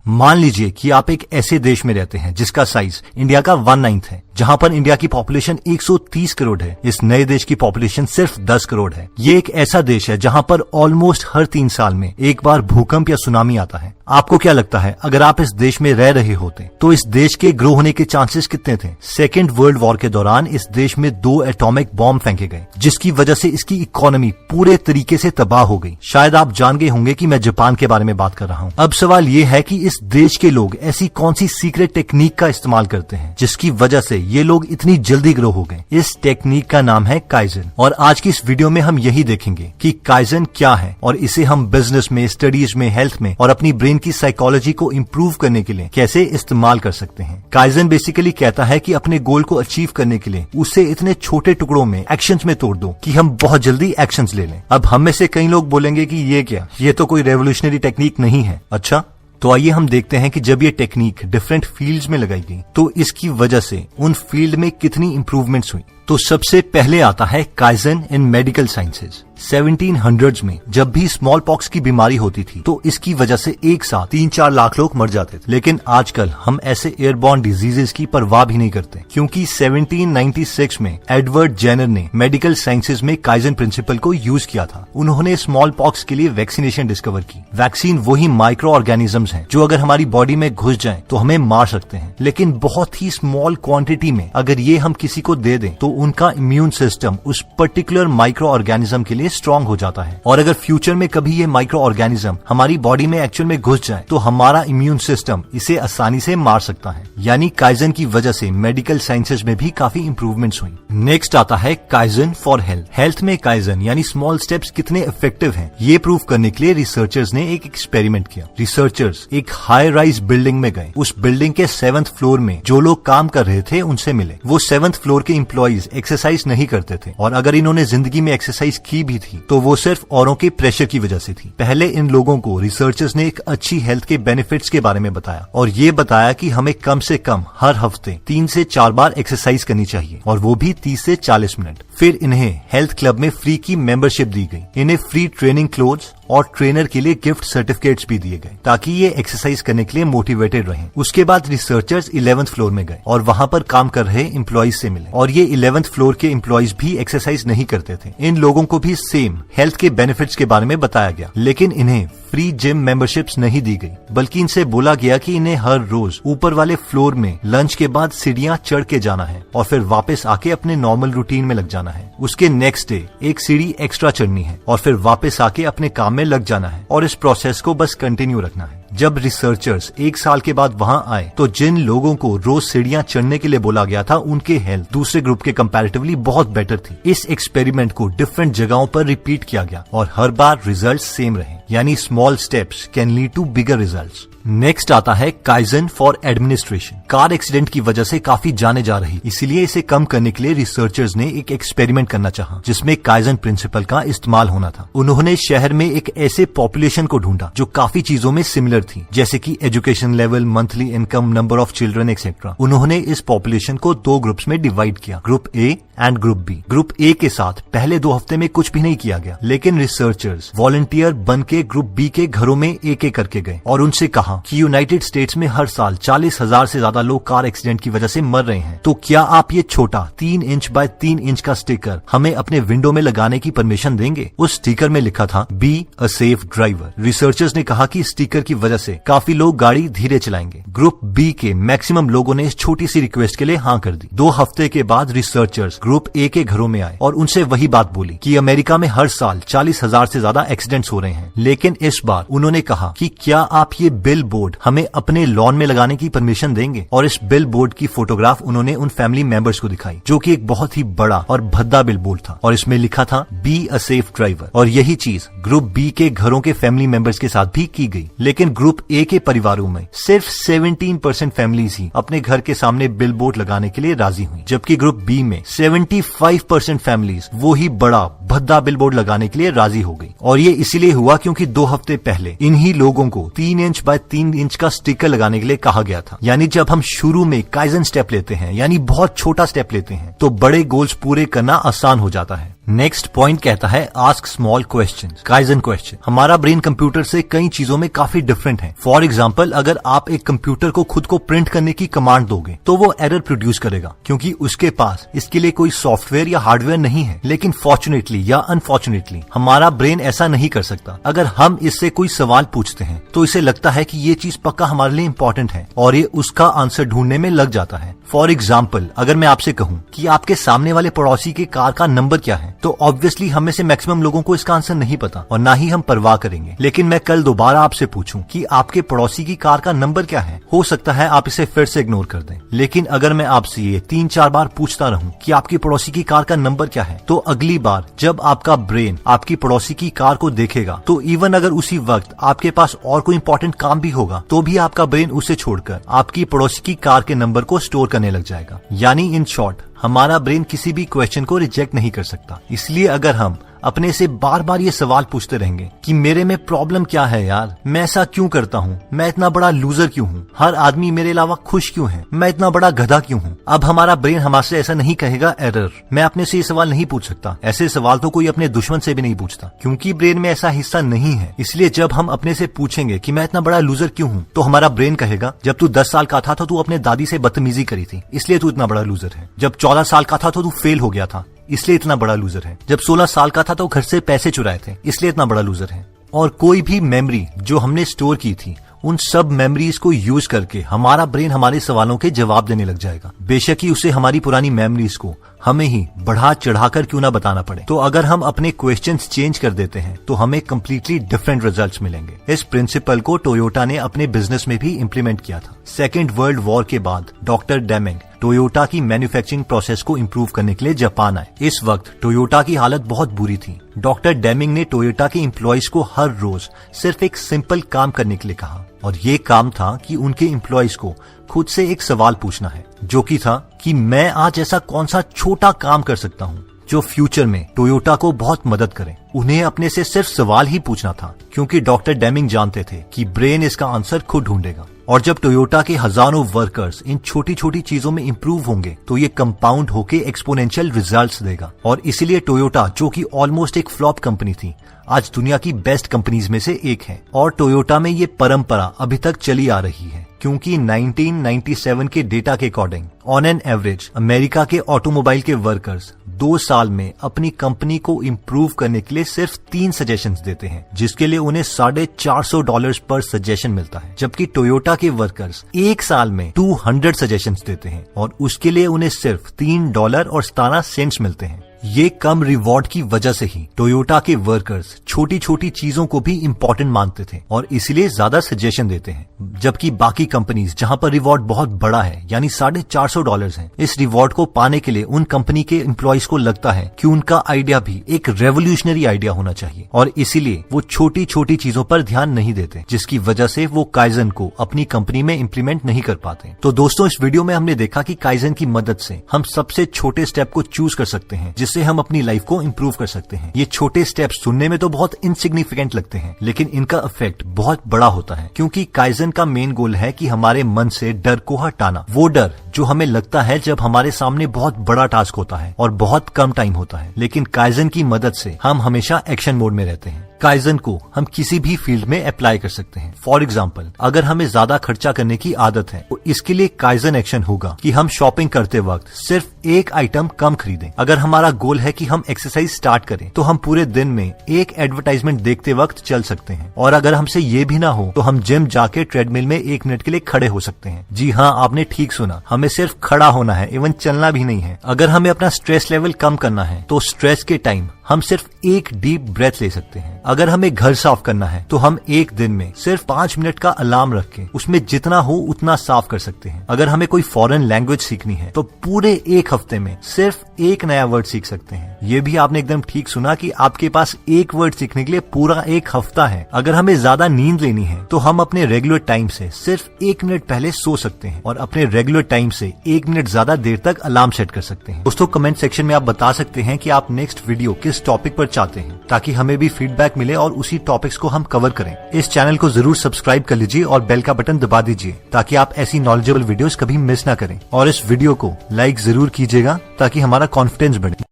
मान लीजिए कि आप एक ऐसे देश में रहते हैं जिसका साइज इंडिया का 1/9 है, जहां पर इंडिया की पॉपुलेशन 130 करोड़ है। इस नए देश की पॉपुलेशन सिर्फ 10 करोड़ है। ये एक ऐसा देश है जहां पर ऑलमोस्ट हर 3 साल में एक बार भूकंप या सुनामी आता है। आपको क्या लगता है, अगर आप इस देश में रह रहे होते तो इस देश के ग्रो होने के चांसेस कितने थे? सेकेंड वर्ल्ड वॉर के दौरान इस देश में 2 एटॉमिक बॉम्ब फेंके गए, जिसकी वजह से इसकी इकोनॉमी पूरे तरीके से तबाह हो गई। शायद आप जान गए होंगे कि मैं जापान के बारे में बात कर रहा हूँ। अब सवाल ये है कि इस देश के लोग ऐसी कौन सी सीक्रेट टेक्निक का इस्तेमाल करते हैं जिसकी वजह से ये लोग इतनी जल्दी ग्रो हो गए। इस टेक्निक का नाम है काइजन, और आज की इस वीडियो में हम यही देखेंगे कि काइजन क्या है और इसे हम बिजनेस में, स्टडीज में, हेल्थ में और अपनी ब्रेन की साइकोलॉजी को इम्प्रूव करने के लिए कैसे इस्तेमाल कर सकते हैं। काइजन बेसिकली कहता है कि अपने गोल को अचीव करने के लिए उसे इतने छोटे टुकड़ों में, एक्शंस में तोड़ दो कि हम बहुत जल्दी एक्शंस ले लें। अब हम में से कई लोग बोलेंगे कि ये क्या, ये तो कोई रेवोल्यूशनरी टेक्निक नहीं है। अच्छा, तो आइए हम देखते हैं कि जब ये टेक्निक डिफरेंट फील्ड्स में लगाई गई तो इसकी वजह से उन फील्ड में कितनी इंप्रूवमेंट्स हुई। तो सबसे पहले आता है काइजन इन मेडिकल साइंसेज। 1700s में जब भी स्मॉल पॉक्स की बीमारी होती थी तो इसकी वजह से एक साथ 3-4 लाख लोग मर जाते थे। लेकिन आजकल हम ऐसे एयरबॉर्न डिजीजेस की परवाह भी नहीं करते, क्योंकि 1796 में एडवर्ड जेनर ने मेडिकल साइंसेज में काइजन प्रिंसिपल को यूज किया था। उन्होंने स्मॉल पॉक्स के लिए वैक्सीनेशन डिस्कवर की। वैक्सीन वही माइक्रो ऑर्गेनिजम्स हैं जो अगर हमारी बॉडी में घुस जाएं तो हमें मार सकते हैं, लेकिन बहुत ही स्मॉल क्वांटिटी में अगर ये हम किसी को दे दें तो उनका इम्यून सिस्टम उस पर्टिकुलर माइक्रो ऑर्गेनिज्म के लिए स्ट्रॉन्ग हो जाता है। और अगर फ्यूचर में कभी ये माइक्रो ऑर्गेनिज्म हमारी बॉडी में एक्चुअल में घुस जाए तो हमारा इम्यून सिस्टम इसे आसानी से मार सकता है। यानी काइजन की वजह से मेडिकल साइंसेज में भी काफी इंप्रूवमेंट्स हुई। नेक्स्ट आता है काइजन फॉर हेल्थ। हेल्थ में काइजन यानी स्मॉल स्टेप्स कितने इफेक्टिव हैं, ये प्रूव करने के लिए रिसर्चर्स ने एक एक्सपेरिमेंट किया। रिसर्चर्स एक हाई राइज बिल्डिंग में गए। उस बिल्डिंग के 7th फ्लोर में जो लोग काम कर रहे थे उनसे मिले। वो 7th फ्लोर के एम्प्लॉइज एक्सरसाइज नहीं करते थे, और अगर इन्होंने जिंदगी में एक्सरसाइज की भी थी तो वो सिर्फ औरों के प्रेशर की वजह से थी। पहले इन लोगों को रिसर्चर्स ने एक अच्छी हेल्थ के बेनिफिट्स के बारे में बताया, और ये बताया कि हमें कम से कम हर हफ्ते 3 से 4 बार एक्सरसाइज करनी चाहिए, और वो भी 30 से 40 मिनट। फिर इन्हें हेल्थ क्लब में फ्री की मेंबरशिप दी गई। इन्हें फ्री ट्रेनिंग क्लोथ्स और ट्रेनर के लिए गिफ्ट सर्टिफिकेट्स भी दिए गए ताकि ये एक्सरसाइज करने के लिए मोटिवेटेड रहें। उसके बाद रिसर्चर्स 11th फ्लोर में गए और वहां पर काम कर रहे एम्प्लॉइज से मिले, और ये 11th फ्लोर के एम्प्लॉइज भी एक्सरसाइज नहीं करते थे। इन लोगों को भी सेम हेल्थ के बेनिफिट्स के बारे में बताया गया, लेकिन इन्हें फ्री जिम मेंबरशिप्स नहीं दी गई, बल्कि इनसे बोला गया कि इन्हें हर रोज ऊपर वाले फ्लोर में लंच के बाद सीढ़ियां चढ़ के जाना है और फिर वापस आके अपने नॉर्मल रूटीन में लग जाना है। उसके नेक्स्ट डे एक सीढ़ी एक्स्ट्रा चढ़नी है और फिर वापस आके अपने काम में लग जाना है, और इस प्रोसेस को बस कंटिन्यू रखना है। जब रिसर्चर्स 1 साल के बाद वहां आए तो जिन लोगों को रोज सीढ़ियां चढ़ने के लिए बोला गया था उनके हेल्थ दूसरे ग्रुप के कंपैरेटिवली बहुत बेटर थी। इस एक्सपेरिमेंट को डिफरेंट जगहों पर रिपीट किया गया और हर बार रिजल्ट सेम रहे, यानी small steps can lead to bigger results. Next आता है kaizen for administration. Car accident की वजह से काफी जाने जा रही, इसीलिए इसे कम करने के लिए रिसर्चर्स ने एक एक्सपेरिमेंट करना चाहा जिसमें काइजन प्रिंसिपल का इस्तेमाल होना था। उन्होंने शहर में एक ऐसे पॉपुलेशन को ढूंढा जो काफी चीजों में सिमिलर थी, जैसे कि education level, monthly income, number of children etcetera. उन्होंने इस पॉपुलेशन को 2 ग्रुप्स में डिवाइड किया, group A and group B. Group A के साथ पहले 2 हफ्ते में कुछ भी नहीं किया गया, लेकिन रिसर्चर्स वॉलंटियर बन के ग्रुप बी के घरों में एक एक करके गए और उनसे कहा कि यूनाइटेड स्टेट्स में हर साल 40,000 से ज्यादा लोग कार एक्सीडेंट की वजह से मर रहे हैं, तो क्या आप ये छोटा 3 इंच बाय 3 इंच का स्टिकर हमें अपने विंडो में लगाने की परमिशन देंगे? उस स्टिकर में लिखा था be a safe driver. Researchers ने कहा कि स्टिकर की वजह से काफी लोग गाड़ी धीरे चलाएंगे। ग्रुप बी के मैक्सिमम लोगों ने इस छोटी सी रिक्वेस्ट के लिए हाँ कर दी। 2 हफ्ते के बाद रिसर्चर्स ग्रुप ए के घरों में आए और उनसे वही बात बोली कि अमेरिका में हर साल 40,000 से ज्यादा एक्सीडेंट्स हो रहे हैं, लेकिन इस बार उन्होंने कहा कि क्या आप ये बिल बोर्ड हमें अपने लॉन में लगाने की परमिशन देंगे? और इस बिल बोर्ड की फोटोग्राफ उन्होंने उन फैमिली मेंबर्स को दिखाई, जो कि एक बहुत ही बड़ा और भद्दा बिल बोर्ड था, और इसमें लिखा था बी अ सेफ ड्राइवर। और यही चीज ग्रुप बी के घरों के फैमिली मेंबर्स के साथ भी की गई, लेकिन ग्रुप ए के परिवारों में सिर्फ 17% फैमिलीज ही अपने घर के सामने बिल बोर्ड लगाने के लिए राजी हुई, जबकि ग्रुप बी में 75% फैमिलीज वो ही बड़ा भद्दा बिल बोर्ड लगाने के लिए राजी हो गई। और ये इसीलिए हुआ क्योंकि 2 हफ्ते पहले इन्हीं लोगों को 3 इंच बाय 3 इंच का स्टिकर लगाने के लिए कहा गया था। यानी जब हम शुरू में काइजन स्टेप लेते हैं, यानी बहुत छोटा स्टेप लेते हैं, तो बड़े गोल्स पूरे करना आसान हो जाता है। नेक्स्ट पॉइंट कहता है ask small question, kaizen question. हमारा ब्रेन कंप्यूटर से कई चीजों में काफी डिफरेंट है। फॉर एग्जाम्पल, अगर आप एक कंप्यूटर को खुद को प्रिंट करने की कमांड दोगे तो वो एरर प्रोड्यूस करेगा, क्योंकि उसके पास इसके लिए कोई सॉफ्टवेयर या हार्डवेयर नहीं है। लेकिन फॉर्चुनेटली या अनफॉर्चुनेटली हमारा ब्रेन ऐसा नहीं कर सकता। अगर हम इससे कोई सवाल पूछते हैं तो इसे लगता है कि ये चीज पक्का हमारे लिए इंपॉर्टेंट है और ये उसका आंसर ढूंढने में लग जाता है। फॉर एग्जाम्पल, अगर मैं आपसे कहूँ कि आपके सामने वाले पड़ोसी के कार का नंबर क्या है, तो ऑब्वियसली हम में से मैक्सिमम लोगों को इसका आंसर नहीं पता और ना ही हम परवाह करेंगे। लेकिन मैं कल दोबारा आपसे पूछूं कि आपके पड़ोसी की कार का नंबर क्या है, हो सकता है आप इसे फिर से इग्नोर कर दें। लेकिन अगर मैं आपसे ये 3-4 बार पूछता रहूं कि आपकी पड़ोसी की कार का नंबर क्या है, तो अगली बार जब आपका ब्रेन आपकी पड़ोसी की कार को देखेगा तो इवन अगर उसी वक्त आपके पास और कोई इंपॉर्टेंट काम भी होगा तो भी आपका ब्रेन उसे छोड़कर आपकी पड़ोसी की कार के नंबर को स्टोर करने लग जाएगा। यानी इन शॉर्ट, हमारा ब्रेन किसी भी क्वेश्चन को रिजेक्ट नहीं कर सकता। इसलिए अगर हम अपने से बार बार ये सवाल पूछते रहेंगे कि मेरे में प्रॉब्लम क्या है यार, मैं ऐसा क्यों करता हूँ, मैं इतना बड़ा लूजर क्यों हूँ, हर आदमी मेरे अलावा खुश क्यों है, मैं इतना बड़ा गधा क्यों हूँ, अब हमारा ब्रेन हमसे ऐसा नहीं कहेगा एरर। मैं अपने से ये सवाल नहीं पूछ सकता। ऐसे सवाल तो कोई अपने दुश्मन से भी नहीं पूछता, क्योंकि ब्रेन में ऐसा हिस्सा नहीं है। इसलिए जब हम अपने से पूछेंगे कि मैं इतना बड़ा लूजर क्यों हूँ, तो हमारा ब्रेन कहेगा जब तू 10 साल का था तो तू अपने दादी से बदतमीजी करी थी, इसलिए तू इतना बड़ा लूजर है। जब 14 साल का था तो तू फेल हो गया था, इसलिए इतना बड़ा लूजर है। जब 16 साल का था तो घर से पैसे चुराए थे, इसलिए इतना बड़ा लूजर है। और कोई भी मेमोरी जो हमने स्टोर की थी, उन सब मेमोरीज को यूज करके हमारा ब्रेन हमारे सवालों के जवाब देने लग जाएगा, बेशक ही उसे हमारी पुरानी मेमोरीज को हमें ही बढ़ा चढ़ाकर क्यों ना बताना पड़े। तो अगर हम अपने क्वेश्चंस चेंज कर देते हैं तो हमें कम्प्लीटली डिफरेंट रिजल्ट्स मिलेंगे। इस प्रिंसिपल को टोयोटा ने अपने बिजनेस में भी इम्प्लीमेंट किया था। सेकेंड वर्ल्ड वॉर के बाद डॉक्टर डेमिंग टोयोटा की मैन्युफैक्चरिंग प्रोसेस को इम्प्रूव करने के लिए जापान आए। इस वक्त टोयोटा की हालत बहुत बुरी थी। डॉक्टर डेमिंग ने टोयोटा के एम्प्लॉयज को हर रोज सिर्फ एक सिंपल काम करने के लिए कहा, और ये काम था कि उनके एम्प्लॉयज को खुद से एक सवाल पूछना है, जो कि था कि मैं आज ऐसा कौन सा छोटा काम कर सकता हूँ जो फ्यूचर में टोयोटा को बहुत मदद करे। उन्हें अपने से सिर्फ सवाल ही पूछना था, क्योंकि डॉक्टर डेमिंग जानते थे कि ब्रेन इसका आंसर खुद ढूंढेगा। और जब टोयोटा के हजारों वर्कर्स इन छोटी छोटी चीजों में इंप्रूव होंगे तो ये कंपाउंड होके एक्सपोनेंशियल रिजल्ट्स देगा। और इसीलिए टोयोटा, जो कि ऑलमोस्ट एक फ्लॉप कंपनी थी, आज दुनिया की बेस्ट कंपनीज में से एक है। और टोयोटा में ये परंपरा अभी तक चली आ रही है, क्योंकि 1997 के डेटा के according on an average America के ऑटोमोबाइल के वर्कर्स 2 साल में अपनी कंपनी को इम्प्रूव करने के लिए सिर्फ 3 सजेशंस देते हैं, जिसके लिए उन्हें $450 पर सजेशन मिलता है। जबकि टोयोटा के वर्कर्स 1 साल में 200 सजेशंस देते हैं और उसके लिए उन्हें सिर्फ $3.17 मिलते हैं। ये कम रिवॉर्ड की वजह से ही टोयोटा के वर्कर्स छोटी छोटी चीजों को भी इम्पोर्टेंट मानते थे और इसलिए ज्यादा सजेशन देते हैं। जबकि बाकी कंपनीज जहां पर रिवॉर्ड बहुत बड़ा है, यानी $450 है, इस रिवॉर्ड को पाने के लिए उन कंपनी के एम्प्लॉयज को लगता है कि उनका आइडिया भी एक रेवोल्यूशनरी आइडिया होना चाहिए, और इसीलिए वो छोटी छोटी चीजों पर ध्यान नहीं देते, जिसकी वजह से वो काइजन को अपनी कंपनी में इम्प्लीमेंट नहीं कर पाते। तो दोस्तों, इस वीडियो में हमने देखा कि काइजन की मदद से हम सबसे छोटे स्टेप को चूज कर सकते हैं, जिससे हम अपनी लाइफ को इम्प्रूव कर सकते हैं। ये छोटे स्टेप्स सुनने में तो बहुत इनसिग्निफिकेंट लगते हैं, लेकिन इनका इफेक्ट बहुत बड़ा होता है, क्योंकि काइजन का मेन गोल है कि हमारे मन से डर को हटाना। वो डर जो हमें लगता है जब हमारे सामने बहुत बड़ा टास्क होता है और बहुत कम टाइम होता है, लेकिन काइजन की मदद से हम हमेशा एक्शन मोड में रहते हैं। काइजन को हम किसी भी फील्ड में अप्लाई कर सकते हैं। फॉर एग्जाम्पल, अगर हमें ज्यादा खर्चा करने की आदत है तो इसके लिए काइजन एक्शन होगा कि हम शॉपिंग करते वक्त सिर्फ एक आइटम कम खरीदें। अगर हमारा गोल है कि हम एक्सरसाइज स्टार्ट करें तो हम पूरे दिन में एक एडवर्टाइजमेंट देखते वक्त चल सकते हैं, और अगर हमसे ये भी ना हो तो हम जिम जाके ट्रेडमिल में 1 मिनट के लिए खड़े हो सकते हैं। जी हाँ, आपने ठीक सुना, हमें सिर्फ खड़ा होना है, इवन चलना भी नहीं है। अगर हमें अपना स्ट्रेस लेवल कम करना है तो स्ट्रेस के टाइम हम सिर्फ एक डीप ब्रेथ ले सकते हैं। अगर हमें घर साफ करना है तो हम एक दिन में सिर्फ 5 मिनट का अलार्म रख के उसमें जितना हो उतना साफ कर सकते हैं। अगर हमें कोई फॉरेन लैंग्वेज सीखनी है तो पूरे 1 हफ्ते में सिर्फ एक नया वर्ड सीख सकते हैं। ये भी आपने एकदम ठीक सुना कि आपके पास एक वर्ड सीखने के लिए पूरा 1 हफ्ता है। अगर हमें ज्यादा नींद लेनी है तो हम अपने रेगुलर टाइम से सिर्फ 1 मिनट पहले सो सकते हैं और अपने रेगुलर टाइम से 1 मिनट ज्यादा देर तक अलार्म सेट कर सकते हैं। दोस्तों, कमेंट सेक्शन में आप बता सकते हैं कि आप नेक्स्ट वीडियो किस टॉपिक पर चाहते हैं, ताकि हमें भी फीडबैक मिले और उसी टॉपिक्स को हम कवर करें। इस चैनल को जरूर सब्सक्राइब कर लीजिए और बेल का बटन दबा दीजिए, ताकि आप ऐसी नॉलेजेबल वीडियोस कभी मिस ना करें। और इस वीडियो को लाइक जरूर कीजिएगा ताकि हमारा कॉन्फिडेंस बढ़े।